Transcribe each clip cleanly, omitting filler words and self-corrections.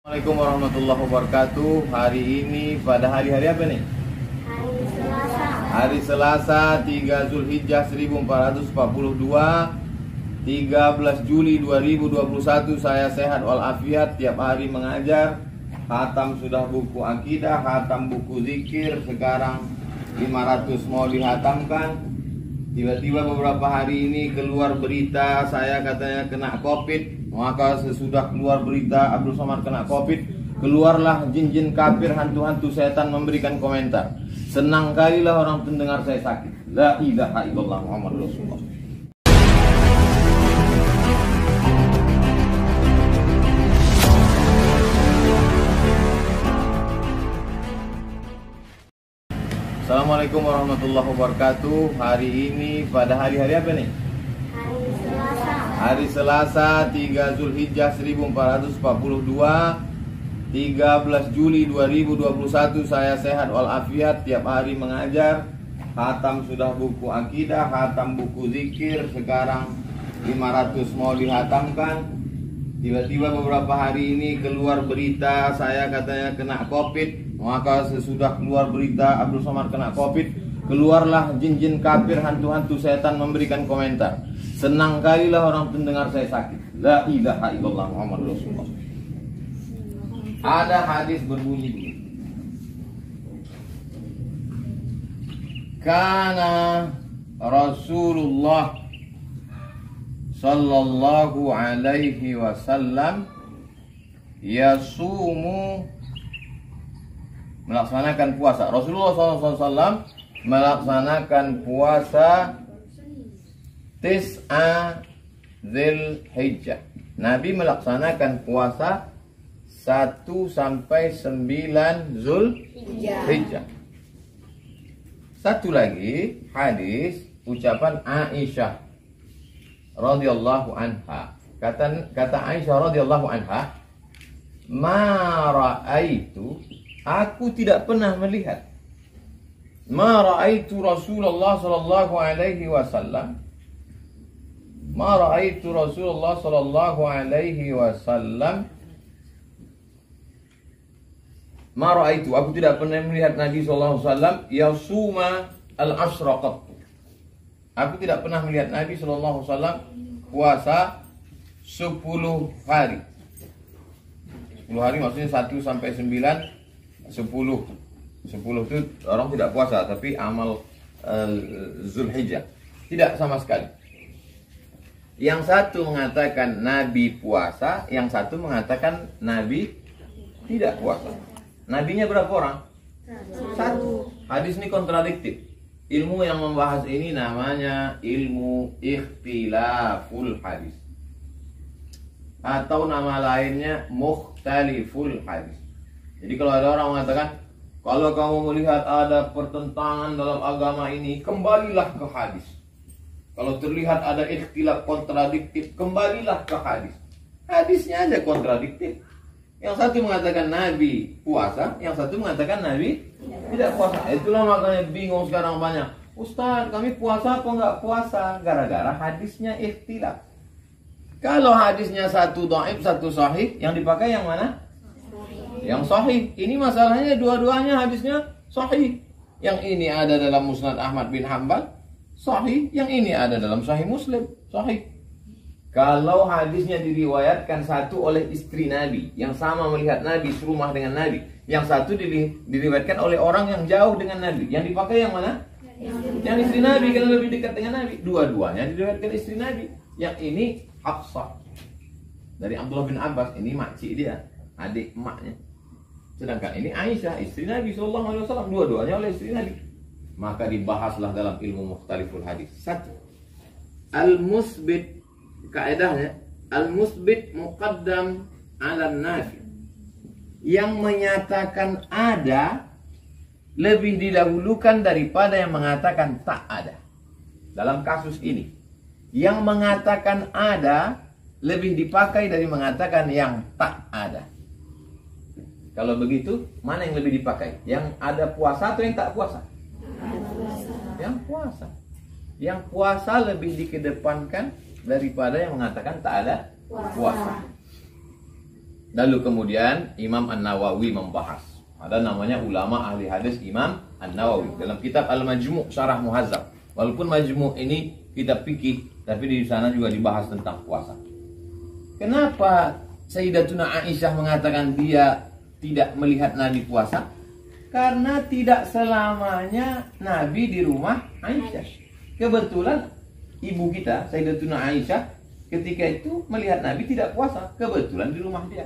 Assalamualaikum warahmatullahi wabarakatuh. Hari ini pada hari-hari apa nih? Hari Selasa. Hari Selasa 3 Zulhijjah 1442, 13 Juli 2021. Saya sehat walafiat, tiap hari mengajar. Hatam sudah buku akidah, hatam buku zikir, sekarang 500 mau dihatamkan. Tiba-tiba beberapa hari ini keluar berita saya katanya kena COVID. Maka sesudah keluar berita Abdul Somad kena COVID, keluarlah jin-jin kafir, hantu-hantu setan memberikan komentar. Senang kalilah orang pendengar saya sakit. La ilaha illallah Muhammad Rasulullah. Assalamualaikum warahmatullahi wabarakatuh. Hari ini pada hari-hari apa nih? Hari Selasa. Hari Selasa 3 Zulhijjah 1442, 13 Juli 2021. Saya sehat walafiat, tiap hari mengajar. Hatam sudah buku akidah, hatam buku zikir, sekarang 500 mau dihatamkan. Tiba-tiba beberapa hari ini keluar berita saya katanya kena COVID. Maka sesudah keluar berita Abdul Somad kena COVID, keluarlah jin-jin kafir, hantu-hantu setan memberikan komentar. Senang kalilah orang pendengar saya sakit. La ilaha illallah Muhammad Rasulullah. Ada hadis berbunyi begini. Kana Rasulullah sallallahu alaihi wasallam yasumu, melaksanakan puasa. Rasulullah SAW melaksanakan puasa Tis'a Dzulhijjah. Nabi melaksanakan puasa 1 sampai 9 Zulhijjah. Satu lagi hadis ucapan Aisyah radhiyallahu anha. Kata Aisyah radhiyallahu anha, "Ma ra'aitu, aku tidak pernah melihat, ma ra'aitu Rasulullah sallallahu alaihi wasallam, ma ra'aitu Rasulullah sallallahu alaihi wasallam, ma ra'aitu, aku tidak pernah melihat Nabi sallallahu alaihi wasallam yasuma al-ashra qattu. Aku tidak pernah melihat Nabi sallallahu alaihi wasallam puasa 10 hari. 10 hari maksudnya 1 sampai 9, 10 itu orang tidak puasa, tapi amal Zulhijjah tidak sama sekali. Yang satu mengatakan Nabi puasa, yang satu mengatakan Nabi tidak puasa. Nabinya berapa orang? Satu. Hadis ini kontradiktif. Ilmu yang membahas ini namanya ilmu ikhtilaful hadis, atau nama lainnya mukhtaliful hadis. Jadi kalau ada orang mengatakan, kalau kamu melihat ada pertentangan dalam agama ini, kembalilah ke hadis. Kalau terlihat ada ikhtilaf kontradiktif, kembalilah ke hadis. Hadisnya aja kontradiktif. Yang satu mengatakan Nabi puasa, yang satu mengatakan Nabi tidak puasa. Itulah makanya bingung sekarang banyak. Ustaz, kami puasa apa enggak puasa? Gara-gara hadisnya ikhtilaf. Kalau hadisnya satu dhaif, satu sahih, yang dipakai yang mana? Yang sahih. Ini masalahnya dua-duanya hadisnya sahih. Yang ini ada dalam Musnad Ahmad bin Hanbal, sahih. Yang ini ada dalam Sahih Muslim, sahih. Kalau hadisnya diriwayatkan satu oleh istri Nabi yang sama melihat Nabi, serumah dengan Nabi, yang satu diriwayatkan oleh orang yang jauh dengan Nabi, yang dipakai yang mana? Yang istri Nabi, karena lebih dekat dengan Nabi. Dua-duanya diriwayatkan istri Nabi. Yang ini Hafsah dari Abdullah bin Abbas, ini makcik dia, adik emaknya. Sedangkan ini Aisyah, istri Nabi SAW, dua-duanya oleh istri Nabi. Maka dibahaslah dalam ilmu mukhtaliful hadis. Satu, al-musbit, kaedahnya al-musbit muqaddam ala nafi. Yang menyatakan ada lebih didahulukan daripada yang mengatakan tak ada. Dalam kasus ini, yang mengatakan ada lebih dipakai dari mengatakan yang tak ada. Kalau begitu, mana yang lebih dipakai? Yang ada puasa atau yang tak puasa? Yang puasa. Yang puasa lebih dikedepankan daripada yang mengatakan tak ada puasa. Lalu kemudian Imam An-Nawawi membahas. Ada namanya ulama ahli hadis Imam An-Nawawi dalam kitab Al-Majmu' Syarah Muhazzab. Walaupun Majmu' ini kitab fikih, tapi di sana juga dibahas tentang puasa. Kenapa Sayyidatuna Aisyah mengatakan dia tidak melihat Nabi puasa? Karena tidak selamanya Nabi di rumah Aisyah. Kebetulan ibu kita Sayyidatuna Aisyah ketika itu melihat Nabi tidak puasa, kebetulan di rumah dia.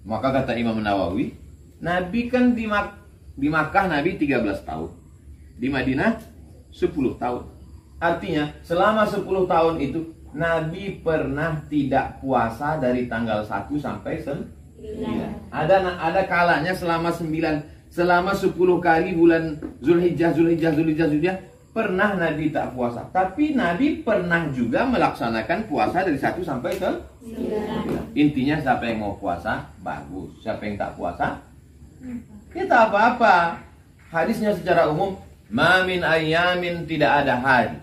Maka kata Imam Nawawi, Nabi kan di Makkah Nabi 13 tahun, di Madinah 10 tahun. Artinya selama 10 tahun itu Nabi pernah tidak puasa dari tanggal 1 sampai 9. Ada kalanya selama 10 kali bulan Zulhijjah pernah Nabi tak puasa. Tapi Nabi pernah juga melaksanakan puasa dari 1 sampai 9. Intinya siapa yang mau puasa bagus, siapa yang tak puasa ya tak apa-apa. Hadisnya secara umum, ma min ayyamin, tidak ada hari.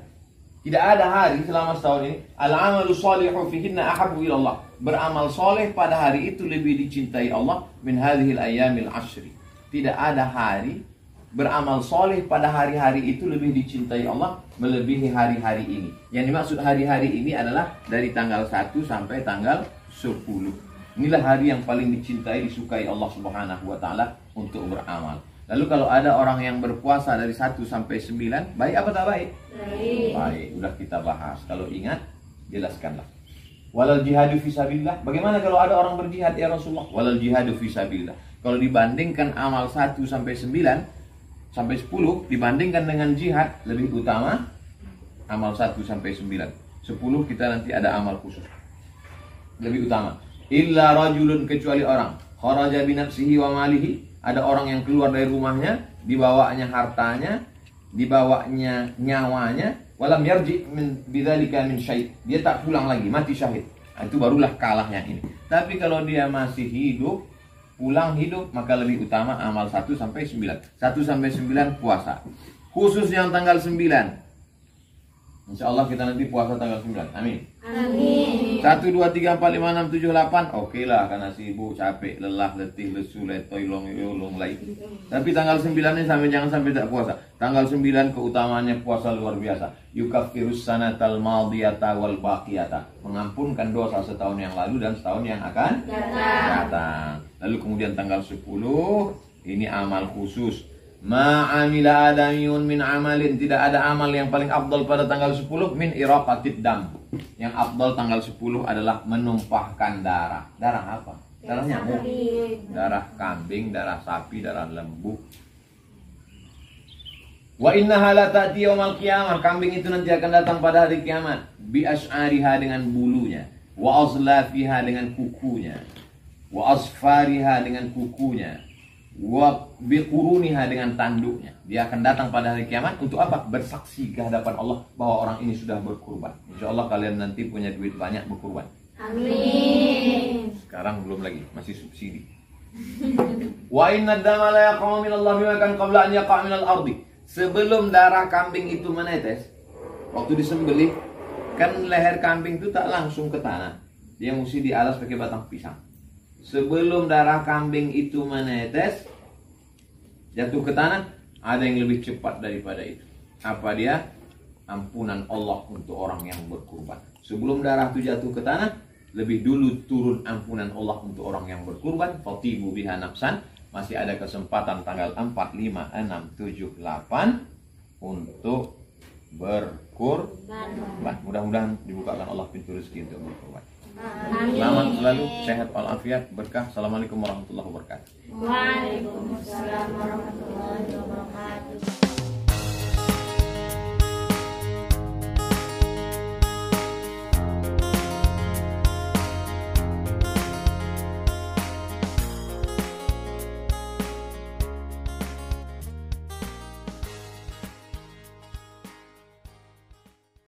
Tidak ada hari selama setahun ini. Al-amalu shalihu fihinna ahabbu ila Allah. Beramal soleh pada hari itu lebih dicintai Allah min hadhil ayyamil ashri. Tidak ada hari beramal soleh pada hari-hari itu lebih dicintai Allah melebihi hari-hari ini. Yang dimaksud hari-hari ini adalah dari tanggal 1 sampai tanggal 10. Inilah hari yang paling dicintai, disukai Allah Subhanahu wa taala untuk beramal. Lalu kalau ada orang yang berpuasa dari 1 sampai 9, baik apa tak baik? Baik, udah kita bahas. Kalau ingat, jelaskanlah. Walal jihadu fisabilillah. Bagaimana kalau ada orang berjihad ya Rasulullah? Walal jihadu fisabilillah. Kalau dibandingkan amal 1 sampai 9 sampai 10 dibandingkan dengan jihad, lebih utama amal 1 sampai 9. 10 kita nanti ada amal khusus. Lebih utama. Illa rajulun, kecuali orang kharaja bi nafsihi wa malihi. Ada orang yang keluar dari rumahnya, dibawanya hartanya, dibawanya nyawanya, walam yarji min bidzalika min syai'. Dia tak pulang lagi, mati syahid. Itu barulah kalahnya ini. Tapi kalau dia masih hidup, pulang hidup, maka lebih utama amal 1 sampai 9. 1 sampai 9 puasa. Khusus yang tanggal 9. Insya Allah kita nanti puasa tanggal 9. Amin. Amin. 1, 2, 3, 4, 5, 6, 7, 8. Oke lah, karena sibuk, capek, lelah, letih, lesu, letoy, long lain. Tapi tanggal 9 ini jangan sampai tak puasa. Tanggal 9 keutamaannya puasa luar biasa. Yukaffirus sanatal madiyata wal baqiyata. Mengampunkan dosa setahun yang lalu dan setahun yang akan datang. Lalu kemudian tanggal 10 ini amal khusus. Ma'amila adamiyun min amalin. Tidak ada amal yang paling afdal pada tanggal 10 min iraqatid dam. Yang afdal tanggal 10 adalah menumpahkan darah. Darah apa? Darah nyamuk, darah kambing, darah sapi, darah lembu. Wa innaha la ta'ti yaumal qiyamah. Kambing itu nanti akan datang pada hari kiamat. Bi ash'ariha, dengan bulunya. Wa azlafiha, dengan kukunya. Wa asfariha, dengan kukunya. Wa biquruniha, dengan tanduknya. Dia akan datang pada hari kiamat untuk apa? Bersaksi ke hadapan Allah bahwa orang ini sudah berkurban. Insya Allah kalian nanti punya duit banyak berkurban. Amin. Sekarang belum lagi, masih subsidi. Wa inna dama la yaqa'u min Allah bima kan qabla an yaqa' min al-ardi. Sebelum darah kambing itu menetes, waktu disembelih, kan leher kambing itu tak langsung ke tanah. Dia mesti dialas pakai batang pisang. Sebelum darah kambing itu menetes, jatuh ke tanah, ada yang lebih cepat daripada itu. Apa dia? Ampunan Allah untuk orang yang berkurban. Sebelum darah itu jatuh ke tanah, lebih dulu turun ampunan Allah untuk orang yang berkurban. Fatibu biha nafsan. Masih ada kesempatan tanggal 4, 5, 6, 7, 8 untuk berkurban. Mudah-mudahan dibukakan Allah pintu rezeki untuk berkurban. Selamat selalu, sehat walafiat, berkah. Assalamualaikum warahmatullahi wabarakatuh.